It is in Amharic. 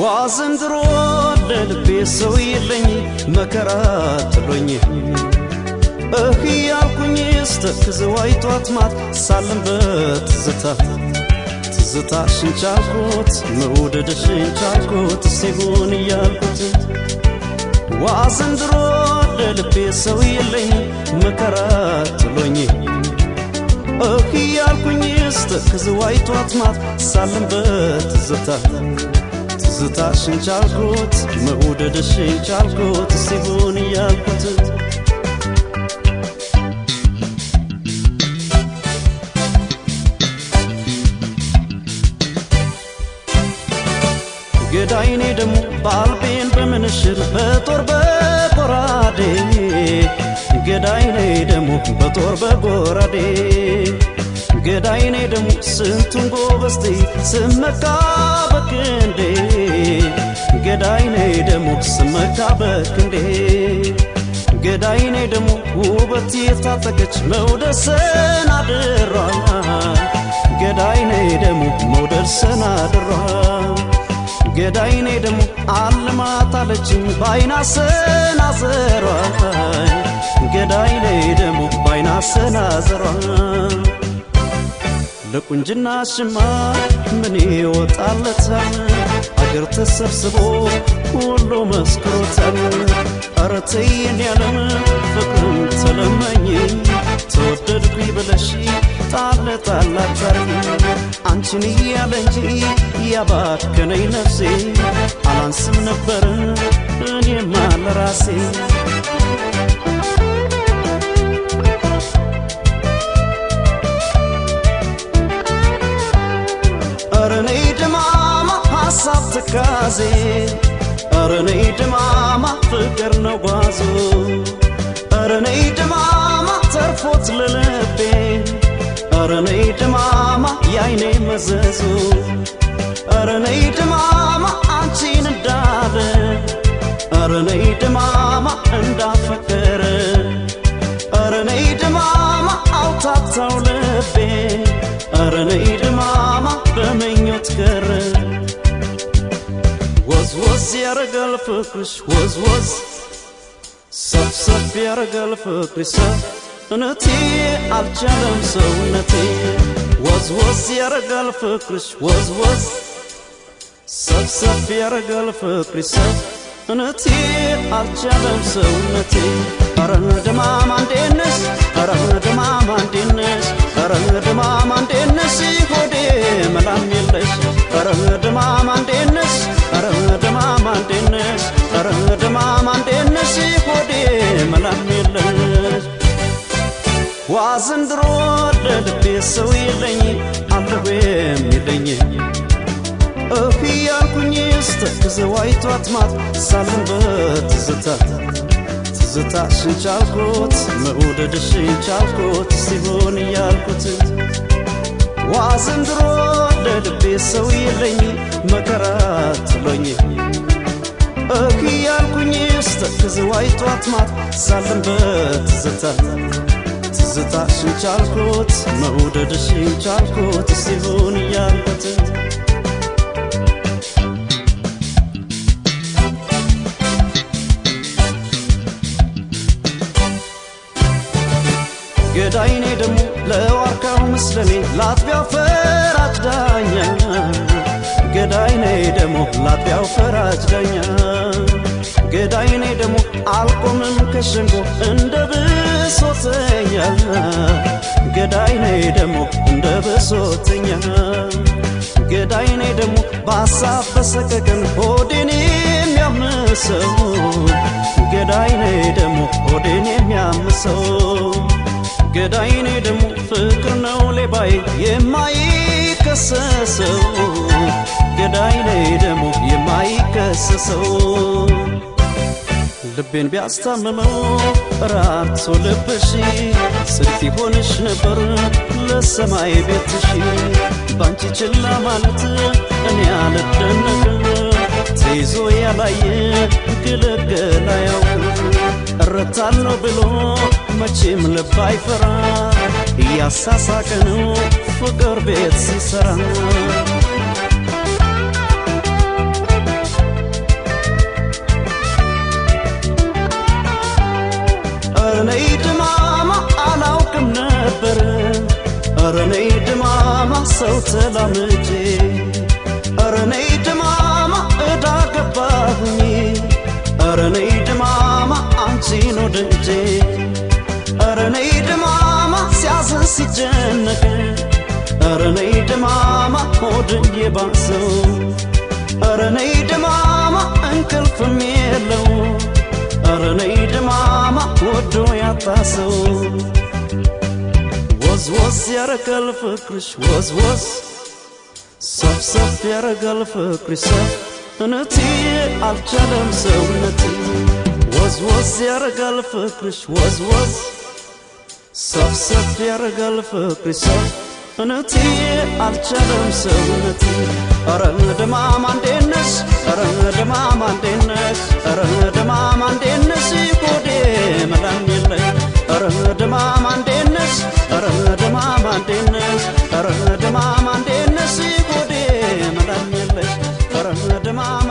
ዋዘንድሮ ለልቤ ሰው የለኝ መከራ ጥሎኝ ያልኩኝ ስተክዘዋይ ጧት ማት ሳልንበት ትዝታሽን ቻልኩት መውደድሽን ቻልኩት ሲሆን ያልኩት ዋዘንድሮ ለልቤ ሰው የለኝ መከራ ጥሎኝ ያልኩኝ ስተክዘዋይ ጧት ማት ሳልንበት ትዝታሽን ቻልኩት መውደድሽን ቻልኩት ሲሆን ያልኩት ገዳይኔ ደሞ ባልቤን በመንሽር በጦር በጎራዴ ገዳይኔ ደሞ በጦር በጎራዴ ገዳይኔ ደሞ ስንቱን ጎበስቲ ስመካ በክንዴ ገዳይኔ ደሞ ስመካ በክንዴ ገዳይኔ ደሞ ውበት የታጠቀች መውደሰን አድሯ ገዳይኔ ደሞ መውደሰን አድሯ ገዳይኔ ደሞ አልማታለችኝ ባይና ሰናዘሯ ገዳይኔ ደሞ ባይና ሰናዘሯ ለቁንጅና ሽማ ምን ይወጣለታል አገር ተሰብስቦ ሁሉ መስክሮታል አረተይን ያለም ፍቅርን ተለመኝ ተወደድኩኝ ብለሽ ጣለጣላታሪ አንቺን እያለ እንጂ ያባከነኝ ነፍሴ አላንስም ነበር እኔማ ለራሴ አረኔ ደማማ ሐሳብ ትካዜ አረኔ ደማማ ፍቅር ነው ጓዞ አረኔ ደማማ ተርፎት ለልቤ አረኔ ደማማ ያይኔ መዘዙ አረኔ ደማማ አንቺን እንዳለ አረኔ ደማማ እንዳፈቀረ አረኔ ደማማ አውታታው ልቤ አረኔ ደማማ በመኞት ቀረ ወዝ ያረጋል ፍቅርሽ ወዝ ሰብሰብ ያረጋል ፍቅርሽ እነቴ አልቻለም ሰውነቴ ወዝ ያረጋል ፍቅርሽ ወዝ ሰብሰብ ያረጋል ፍቅርሽ እነቴ አልቻለም ሰውነቴ አረነ ደማማ እንዴነሽ አረነ ደማማ እንዴነሽ አረነ ደማማ እንዴነሽ ሆዴ መላም የለሽ አረነ ደማማ እንዴነሽ አረነ ደማማ እንዴነሽ አረነ ደማማ እንዴነሽ ሆዴ መላም የለሽ ዋዘንድሮ ለልቤ ሰው የለኝ አለሁ የሚለኝ ያልኩኝ ስተክዘዋይ ጧት ማት ሳልንበት ትዝታሽን ቻልኩት መውደድሽን ቻልኩት ሲሆን ያልኩት ዋዘንድሮ ለልቤ ሰው የለኝ መከራ ጥሎኝ ያልኩኝ ስተክዘዋይ ጧት ማት ሳልንበት ትዝታሽን ቻልኩት መውደድሽን ቻልኩት ሲሆን ያልኩት ገዳይኔ ደሞ ለዋርካው ምስለኔ ላጥቢያው ፈራጅ ዳኛ ገዳይኔ ደሞ ላጥቢያው ፈራጅ ዳኛ ገዳይኔ ደሞ አልቆምም ከሸንጎ እንደ ብሶተኛ ገዳይኔ ደሞ እንደ ብሶተኛ ገዳይኔ ደሞ በሐሳብ በሰቀቀን ሆዴን የሚያምሰው ገዳይኔ ደሞ ሆዴን የሚያምሰው ገዳይኔ ደሞ ፍቅር ነው ሌባይ የማይከሰሰው ገዳይኔ ደሞ የማይከሰሰው ልቤን ቢያስታምመው ራርቶ ልብሽ ስልት ይሆንሽ ነበር ለሰማይ ቤትሽ ባንቺ ችላ ማለት እኔ አልደነቅም ተይዞ ያላየ ግልግል አያውቅም እረታለሁ ብሎ መቼም ልብ አይፈራ እያሳሳቀ ነው ፍቅር ቤት ሲሰራ ነይ ድማማ አላውቅም ነበር ኧረ ነይ ድማማ ሰው ተላምጄ ኧረ ነይ ድማማ እዳ ገባሁኝ ኧረ ነይ ድማማ አንቺን ወድጄ ኧረ ነይ ድማማ ሲያዝን ሲጨነቅ ኧረ ነይ ድማማ ሆድን የባሰው ኧረ ነይ ድማማ እንቅልፍም የለው ኧረ ነይ ድማማ ወዶ ያጣሰው ወዝ ወዝ ያረጋል ፍቅርሽ ወዝ ወዝ ሰፍ ሰፍ ያረጋል ፍቅርሽ ሰፍ እነቴ አልቻለም ሰውነቴ ወዝ ወዝ ያረጋል ፍቅርሽ ወዝ ወዝ ሰፍ ሰፍ ያረጋል ፍቅርሽ ሰፍ እነቴ አልቻለም ሰውነቴ ኧረ ድማማ እንዴት ነሽ ኧረ ድማማ እንዴት ነሽ ኧረ ድማማ እንዴት ነሽ ጎዴ መላም የለሽ ኧረ ድማማ እንዴት ነሽ ኧረ ድማማ እንዴት ነሽ ኧረ ድማማ እንዴት ነሽ ጎዴ መላም የለሽ ኧረ ድማማ